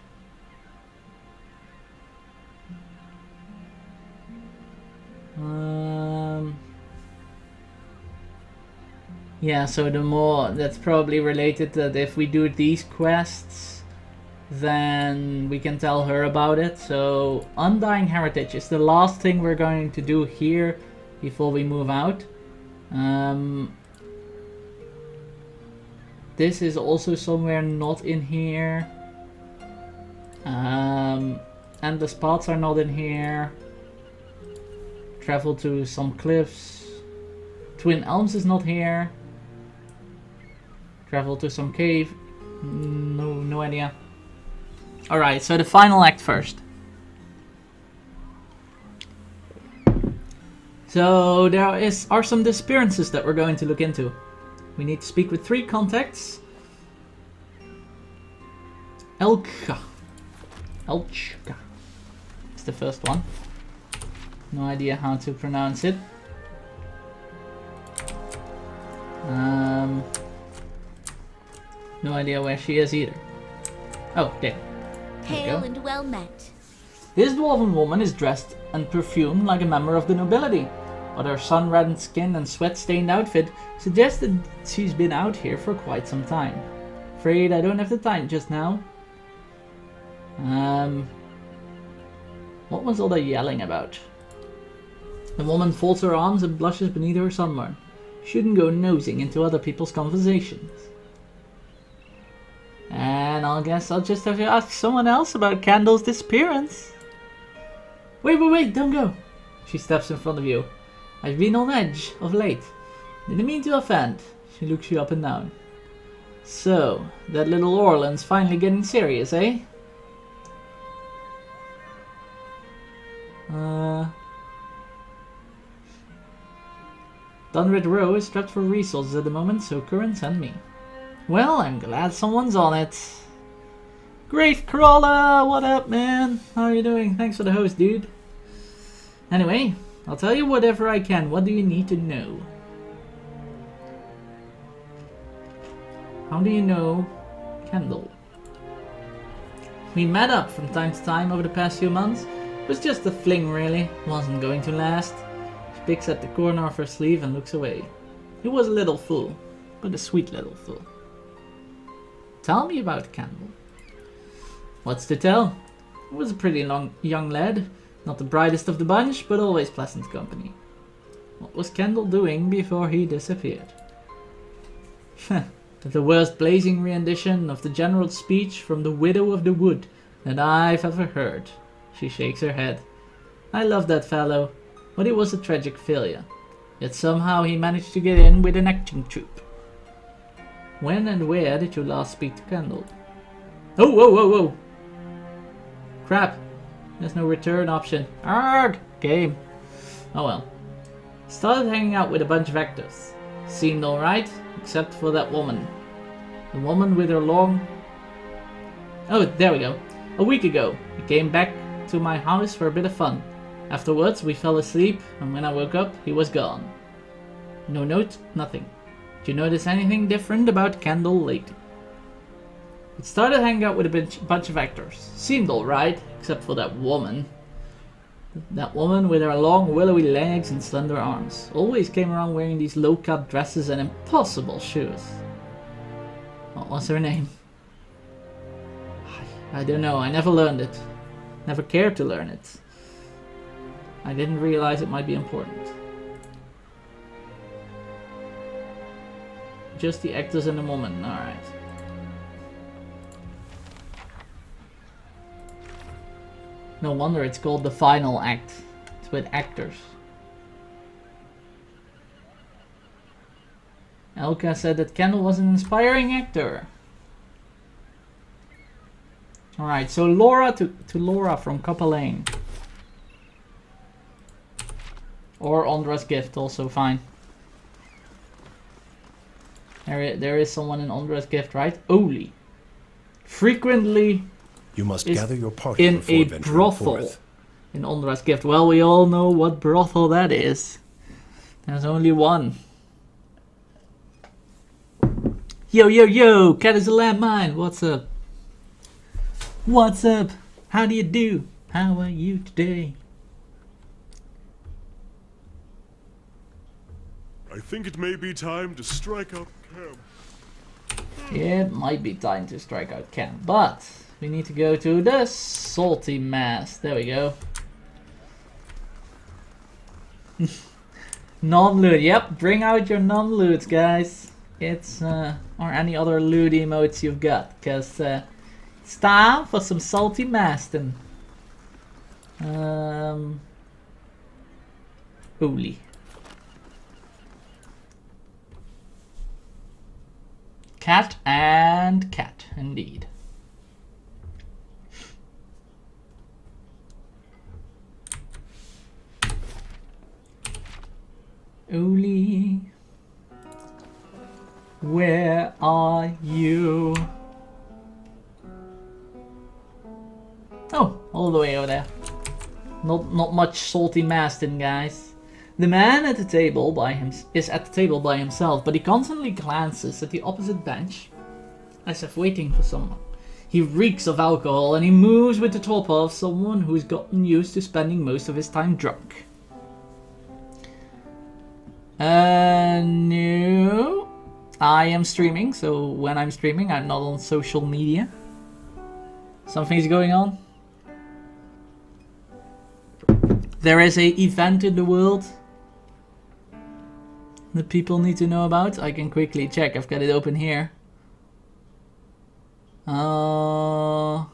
Yeah, so the more, that's probably related that if we do these quests, then we can tell her about it. So Undying Heritage is the last thing we're going to do here before we move out. This is also somewhere not in here. Endless Paths are not in here. Travel to some cliffs. Twin Elms is not here. Travel to some cave. No idea. Alright, so the final act first. So there are some disappearances that we're going to look into. We need to speak with 3 contacts. Elka is the first one. No idea how to pronounce it. No idea where she is either. Oh, there. Hail and well met. This dwarven woman is dressed and perfumed like a member of the nobility, but her sun-reddened skin and sweat-stained outfit suggest that she's been out here for quite some time. Afraid I don't have the time just now. What was all that yelling about? The woman folds her arms and blushes beneath her sunburn. Shouldn't go nosing into other people's conversations. And I guess I'll just have to ask someone else about Candle's disappearance. Wait, don't go. She steps in front of you. I've been on edge of late. Didn't mean to offend. She looks you up and down. So, that little Orland's finally getting serious, eh? Dunrid Row is strapped for resources at the moment, so Curran sent me. Well, I'm glad someone's on it. Grave Crawler, what up, man? How are you doing? Thanks for the host, dude. Anyway, I'll tell you whatever I can. What do you need to know? How do you know Kendall? We met up from time to time over the past few months. It was just a fling, really. Wasn't going to last. She picks at the corner of her sleeve and looks away. He was a little fool, but a sweet little fool. Tell me about Kendall. What's to tell? He was a pretty young lad. Not the brightest of the bunch, but always pleasant company. What was Kendall doing before he disappeared? The worst blazing rendition of the general's speech from the Widow of the Wood that I've ever heard. She shakes her head. I love that fellow, but he was a tragic failure. Yet somehow he managed to get in with an acting troupe. When and where did you last speak to Kendall? Oh, whoa, whoa, whoa! Crap! There's no return option. Arrgh! Game. Oh well. Started hanging out with a bunch of actors. Seemed alright, except for that woman. The woman with her long... Oh, there we go. A week ago, he came back to my house for a bit of fun. Afterwards, we fell asleep, and when I woke up, he was gone. No note, nothing. Did you notice anything different about Kendall lately? It started hanging out with a bunch of actors. Seemed alright, except for that woman. That woman with her long willowy legs and slender arms. Always came around wearing these low-cut dresses and impossible shoes. What was her name? I don't know, I never learned it. Never cared to learn it. I didn't realize it might be important. Just the actors and the woman, alright. No wonder it's called the final act. It's with actors. Elka said that Kendall was an inspiring actor. Alright, so Laura to Laura from Copper Lane. Or Ondra's Gift, also fine. There is someone in Ondra's Gift, right? Oli. Frequently you must gather your party in a brothel in Ondra's Gift. Well, we all know what brothel that is. There's only one. Yo, yo, yo! Cat is a landmine. What's up? What's up? How do you do? How are you today? I think it may be time to strike out camp. It might be time to strike out camp, but we need to go to the salty mass. There we go. Non-loot. Yep, bring out your non-loots, guys. It's or any other loot emotes you've got, because it's time for some salty mastin. Holy. Cat and cat, indeed. Oli, where are you? Oh, all the way over there. Not much salty mastin, guys. The man at the table is at the table by himself, but he constantly glances at the opposite bench, as if waiting for someone. He reeks of alcohol, and he moves with the torpor of someone who's gotten used to spending most of his time drunk. No. I am streaming, so when I'm streaming, I'm not on social media. Something's going on. There is a event in the world that people need to know about. I can quickly check. I've got it open here. Oh.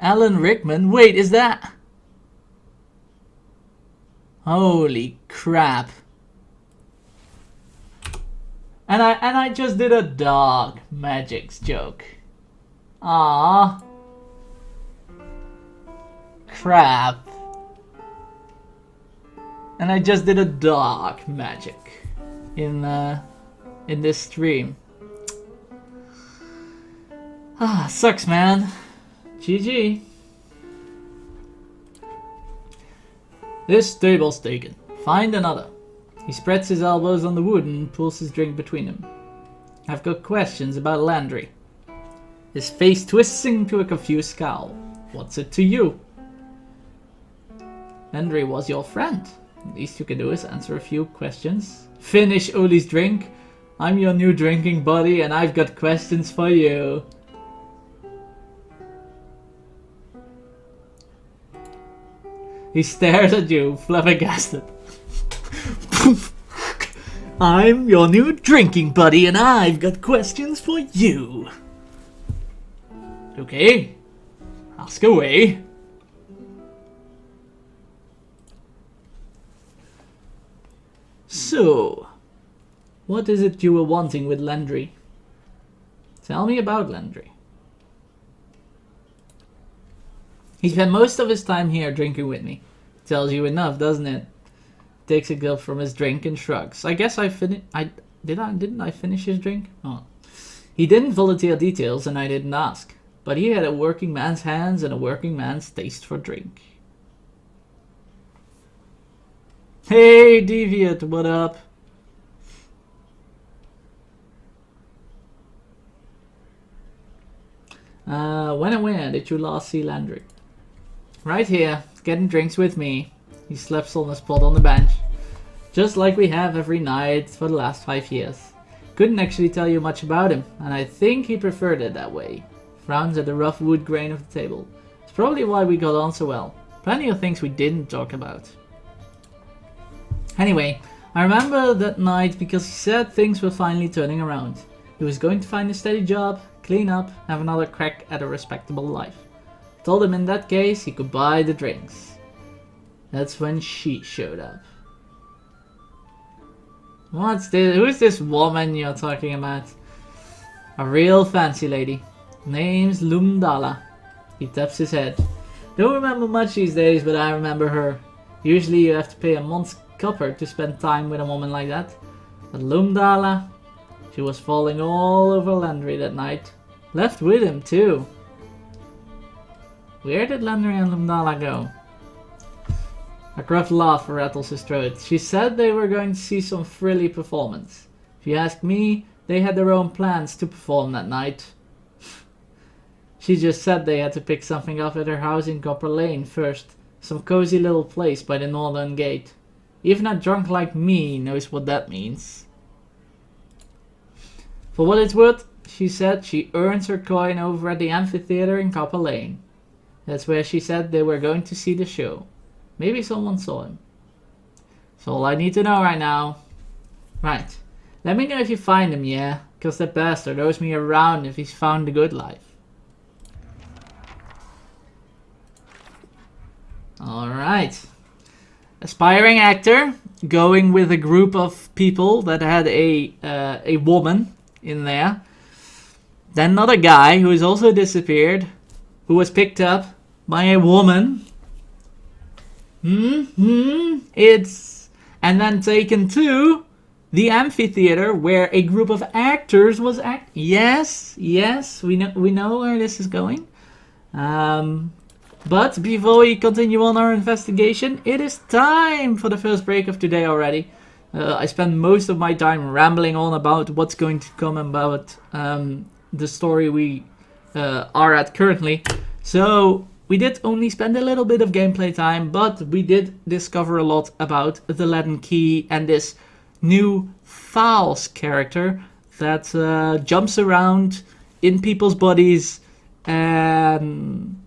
Alan Rickman. Wait, is that? Holy crap. And I just did a dog magics joke. Ah. Crap. And I just did a dark magic in this stream. Ah, sucks, man. GG. This table's taken. Find another. He spreads his elbows on the wood and pulls his drink between them. I've got questions about Landry. His face twists into a confused scowl. What's it to you? Landry was your friend. The least you can do is answer a few questions. Finish Oli's drink. I'm your new drinking buddy and I've got questions for you. He stares at you, flabbergasted. I'm your new drinking buddy, and I've got questions for you. Okay, ask away. So, what is it you were wanting with Landry? Tell me about Landry. He spent most of his time here drinking with me. Tells you enough, doesn't it? Takes a gulp from his drink and shrugs. I guess didn't I finish his drink? Oh. He didn't volunteer details and I didn't ask. But he had a working man's hands and a working man's taste for drink. Hey, Deviant, what up? When and where did you last see Landry? Right here, getting drinks with me. He sleeps on a spot on the bench. Just like we have every night for the last 5 years. Couldn't actually tell you much about him, and I think he preferred it that way. Frowns at the rough wood grain of the table. It's probably why we got on so well. Plenty of things we didn't talk about. Anyway, I remember that night because he said things were finally turning around. He was going to find a steady job, clean up, have another crack at a respectable life. Told him in that case he could buy the drinks. That's when she showed up. What's this? Who's this woman you're talking about? A real fancy lady. Name's Lumdala. He taps his head. Don't remember much these days, but I remember her. Usually you have to pay a month's copper to spend time with a woman like that. But Lumdala, she was falling all over Landry that night. Left with him too. Where did Landry and Lumdala go? A gruff laugh rattles his throat. She said they were going to see some frilly performance. If you ask me, they had their own plans to perform that night. She just said they had to pick something up at her house in Copper Lane first. Some cozy little place by the northern gate. Even a drunk like me knows what that means. For what it's worth, she said she earns her coin over at the amphitheater in Copper Lane. That's where she said they were going to see the show. Maybe someone saw him. That's all I need to know right now. Right. Let me know if you find him, yeah? Because that bastard owes me a round if he's found the good life. Alright. Aspiring actor. Going with a group of people that had a woman in there. Then another guy who has also disappeared. Who was picked up by a woman. It's... And then taken to the amphitheater where a group of actors was Yes, we know where this is going. But before we continue on our investigation, it is time for the first break of today already. I spent most of my time rambling on about what's going to come about the story we are at currently. So we did only spend a little bit of gameplay time, but we did discover a lot about the Latin Key and this new Thals character that jumps around in people's bodies and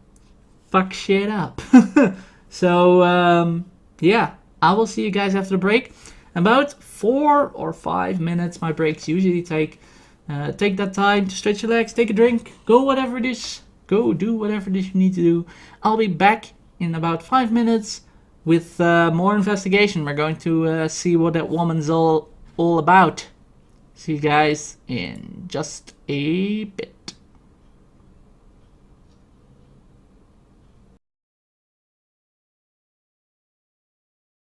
fuck shit up. So yeah, I will see you guys after the break. About 4 or 5 minutes my breaks usually take. Take that time to stretch your legs, take a drink, go do whatever it is you need to do. I'll be back in about 5 minutes with more investigation. We're going to see what that woman's all about. See you guys in just a bit.